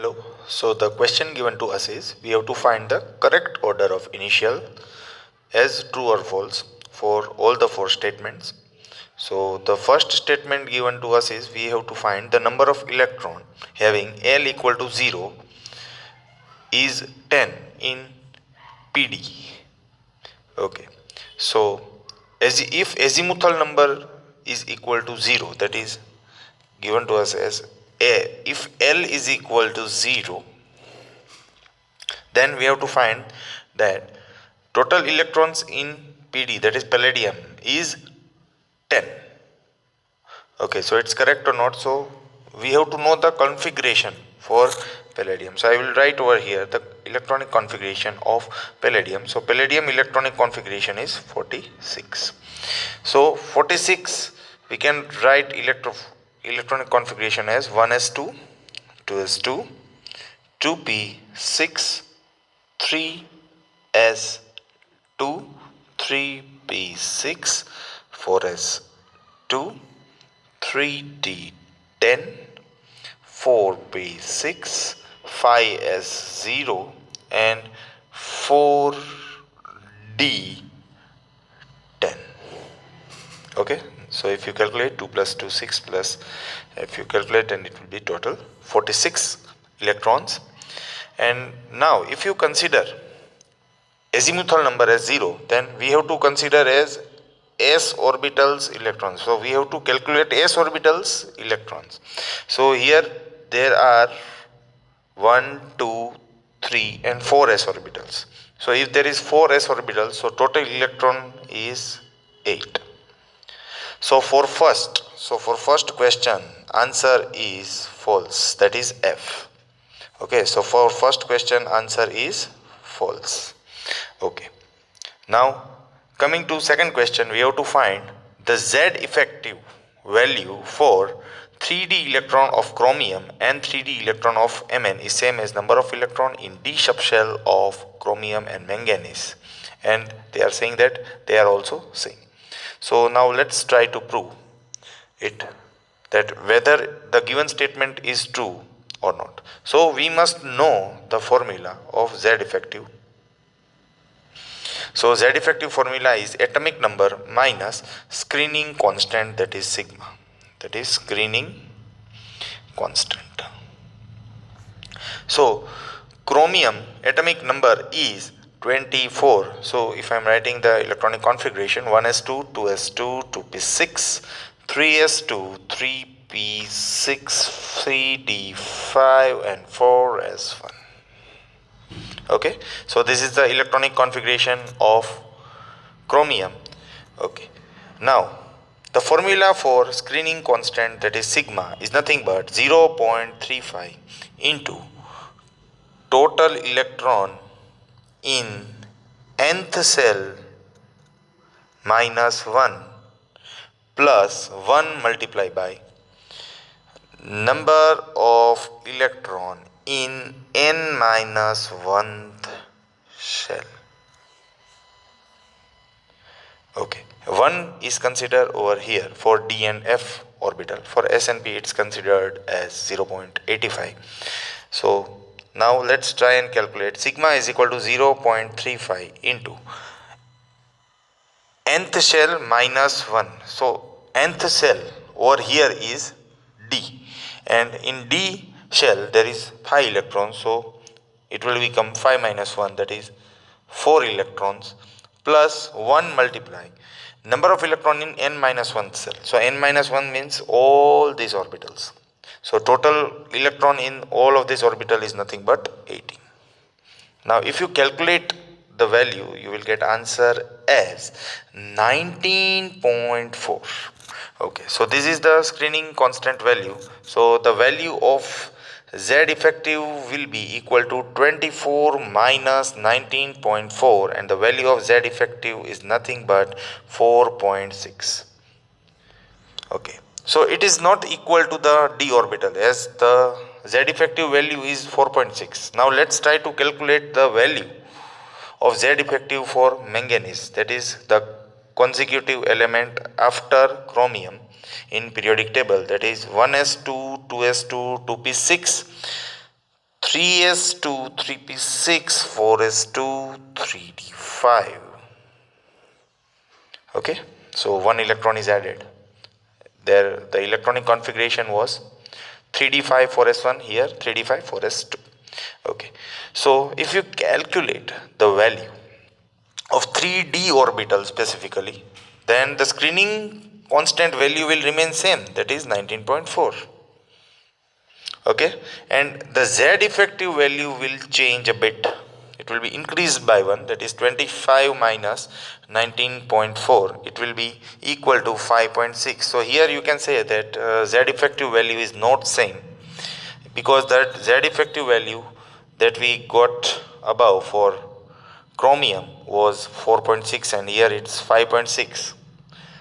Hello. So the question given to us is we have to find the correct order of initial as true or false for all the four statements. So the first statement given to us is we have to find the number of electron having L equal to 0 is 10 in PD. Okay. So if azimuthal number is equal to 0, that is given to us as if L is equal to 0, then we have to find that total electrons in PD, that is palladium, is 10. Okay, so it's correct or not? So we have to know the configuration for palladium. So I will write over here the electronic configuration of palladium. So palladium electronic configuration is 46. So 46 we can write electronic configuration as 1s2, 2s2, 2p6, 3s2, 3p6, 4s2, 3d10, 4p6, 5s0 and 4d10. Okay, so if you calculate 2 plus 2 6 plus, if you calculate, and it will be total 46 electrons. And now if you consider azimuthal number as 0, then we have to consider as s orbitals electrons. So we have to calculate s orbitals electrons. So here there are 1, 2, 3 and 4 s orbitals. So if there is 4 s orbitals, so total electron is 8. So for first question answer is false, that is F. Okay, so for first question answer is false. Okay, now coming to second question, we have to find the Z effective value for 3d electron of chromium and 3d electron of Mn is same as number of electron in d subshell of chromium and manganese, and they are saying that they are also same. So now let's try to prove it, that whether the given statement is true or not. So we must know the formula of Z effective. So Z effective formula is atomic number minus screening constant, that is sigma, that is screening constant. So chromium atomic number is 24. So if I am writing the electronic configuration, 1s2, 2s2, 2p6, 3s2, 3p6, 3d5 and 4s1. Okay, so this is the electronic configuration of chromium. Okay, now the formula for screening constant, that is sigma, is nothing but 0.35 into total electron in nth cell minus 1 plus 1 multiplied by number of electron in n minus 1th shell. Okay, 1 is considered over here for d and f orbital. For s and p it's considered as 0.85. So now let's try and calculate. Sigma is equal to 0.35 into nth shell minus 1. So nth cell over here is D, and in D shell there is 5 electrons, so it will become 5 minus 1, that is 4 electrons plus 1 multiply number of electron in n minus 1 cell. So n minus 1 means all these orbitals. So total electron in all of this orbital is nothing but 18. Now if you calculate the value, you will get answer as 19.4. Okay, so this is the screening constant value. So the value of Z effective will be equal to 24 minus 19.4, and the value of Z effective is nothing but 4.6. Okay, so it is not equal to the d orbital, as the Z effective value is 4.6. Now let's try to calculate the value of Z effective for manganese, that is the consecutive element after chromium in periodic table, that is 1s2, 2s2, 2p6, 3s2, 3p6, 4s2, 3d5. Okay, so one electron is added. There the electronic configuration was 3d5 4s1, here 3d5 4s2. Okay, so if you calculate the value of 3d orbital specifically, then the screening constant value will remain same, that is 19.4. okay, and the z effective value will change a bit. It will be increased by 1, that is 25 minus 19.4, it will be equal to 5.6. So here you can say that z effective value is not same, because that z effective value that we got above for chromium was 4.6 and here it's 5.6.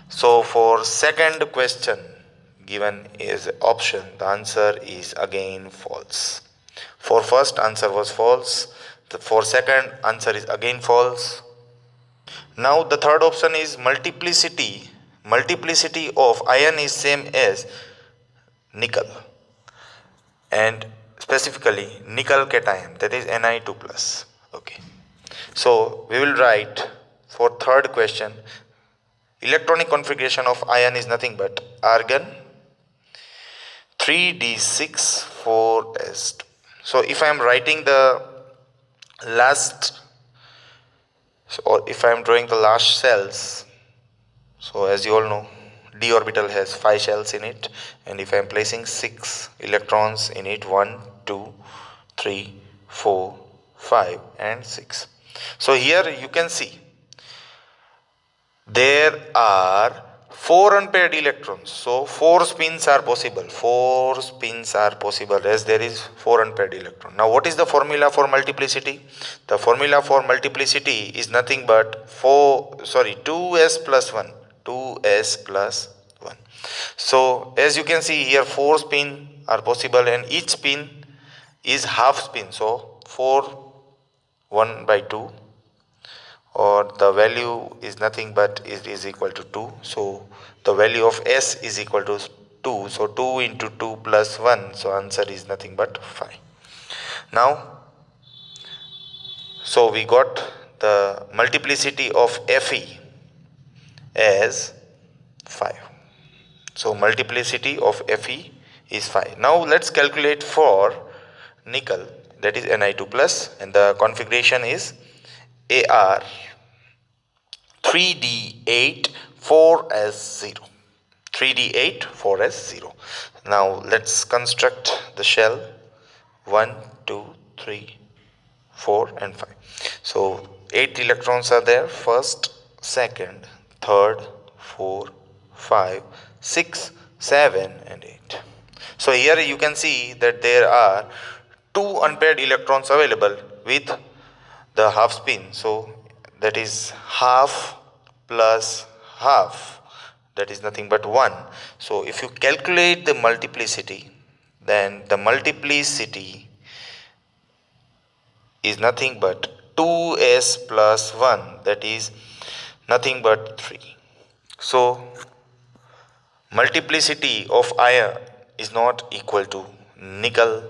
So for second question given is option, the answer is again false. For first answer was false, for second answer is again false. Now the third option is multiplicity. Multiplicity of iron is same as nickel, and specifically nickel cation, that is Ni2 plus. Okay, so we will write for third question, electronic configuration of iron is nothing but argon 3d6 4s2. So if I am writing the last, or if I am drawing the last shells, so as you all know, d orbital has 5 shells in it, and if I am placing 6 electrons in it, 1 2 3 4 5 and 6. So here you can see there are 4 unpaired electrons, so 4 spins are possible. 4 spins are possible as there is 4 unpaired electrons. Now what is the formula for multiplicity? The formula for multiplicity is nothing but 2s plus 1. 2s plus 1. So as you can see here, 4 spin are possible and each spin is half spin. So 4 1 by 2, or the value is nothing but is equal to 2. So the value of s is equal to 2. So 2 into 2 plus 1. So answer is nothing but 5. Now, so we got the multiplicity of Fe as 5. So multiplicity of Fe is 5. Now let's calculate for nickel, that is Ni2 plus, and the configuration is Ar 3d8 4s0. 3d8 4s0. Now let's construct the shell 1 2 3 4 and 5. So 8 electrons are there, first, second, third, 4 5 6 7 and 8. So here you can see that there are 2 unpaired electrons available with the half spin. So that is half plus half, that is nothing but 1. So if you calculate the multiplicity, then the multiplicity is nothing but 2s plus 1, that is nothing but 3. So multiplicity of iron is not equal to nickel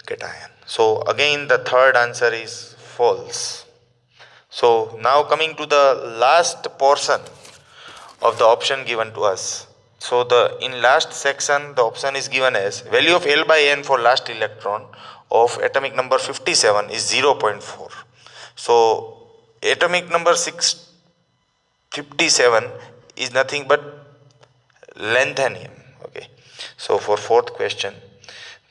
cation. So again the third answer is false. So now coming to the last portion of the option given to us. So in last section the option is given as value of L by N for last electron of atomic number 57 is 0.4. So atomic number 657 is nothing but lanthanum. Okay. So for fourth question,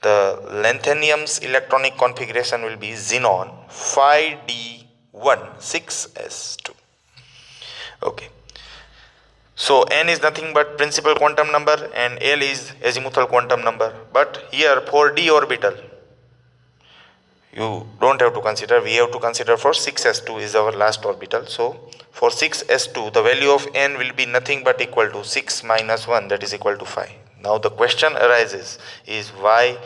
the lanthanum's electronic configuration will be xenon 5d1 6s2. Okay. So n is nothing but principal quantum number and L is azimuthal quantum number. But here for d orbital, you don't have to consider, we have to consider for 6s2 is our last orbital. So for 6s2 the value of n will be nothing but equal to 6 minus 1, that is equal to 5. Now the question arises is why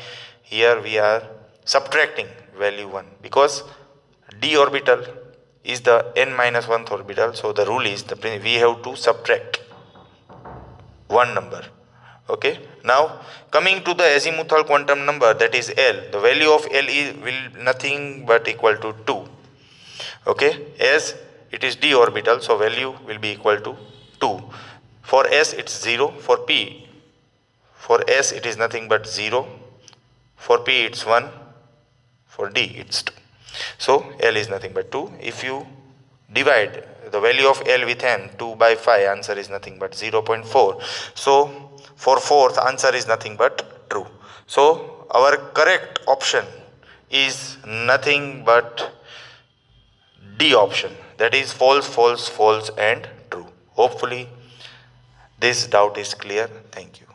here we are subtracting value 1, because d orbital is the n minus 1th orbital. So the rule is we have to subtract one number. Okay, now coming to the azimuthal quantum number, that is L, the value of L will nothing but equal to 2. Okay, as it is d orbital, so value will be equal to 2. For S it's 0, for S it is nothing but 0, for P it's 1, for D it's 2. So L is nothing but 2. If you divide the value of L with N, 2 by 5, answer is nothing but 0.4. So for fourth, answer is nothing but true. So our correct option is nothing but D option, that is false, false, false and true. Hopefully this doubt is clear. Thank you.